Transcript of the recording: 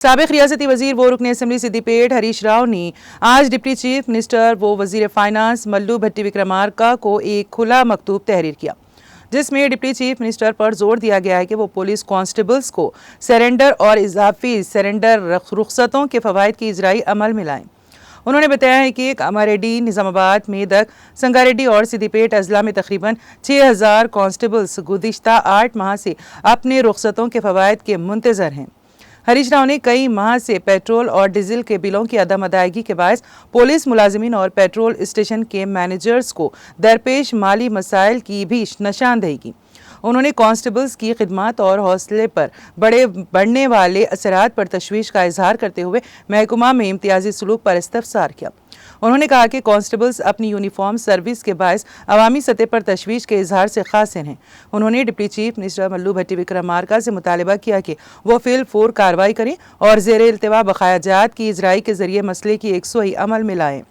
سابق ریاستی وزیر و رکن اسمبلی سدیپیٹ ہریش راؤ نے آج ڈپٹی چیف منسٹر و وزیر فائنانس ملو بھٹی وکرمارکا کو ایک کھلا مکتوب تحریر کیا، جس میں ڈپٹی چیف منسٹر پر زور دیا گیا ہے کہ وہ پولیس کانسٹیبلز کو سرنڈر اور اضافی سرنڈر رخصتوں کے فوائد کی اجرائی عمل میں لائیں۔ انہوں نے بتایا ہے کہ کاماریڈی، نظام آباد، میدک، سنگاریڈی اور سدیپیٹ اضلاع میں تقریباً 6000 کانسٹیبلز گزشتہ 8 ماہ سے اپنے رخصتوں کے فوائد کے منتظر ہیں۔ ہریش راؤ نے کئی ماہ سے پیٹرول اور ڈیزل کے بلوں کی عدم ادائیگی کے باعث پولیس ملازمین اور پیٹرول اسٹیشن کے مینیجرز کو درپیش مالی مسائل کی بھی نشاندہی کی۔ انہوں نے کانسٹیبلز کی خدمات اور حوصلے پر بڑھنے والے اثرات پر تشویش کا اظہار کرتے ہوئے محکمہ میں امتیازی سلوک پر استفسار کیا۔ انہوں نے کہا کہ کانسٹیبلز اپنی یونیفارم سروس کے باعث عوامی سطح پر تشویش کے اظہار سے قاصر ہیں۔ انہوں نے ڈپٹی چیف منسٹر ملو بھٹی وکرمارکا سے مطالبہ کیا کہ وہ فی الفور کارروائی کریں اور زیر التواء بقایا جات کی اجرائی کے ذریعے مسئلے کی یکسوئی عمل میں لائیں۔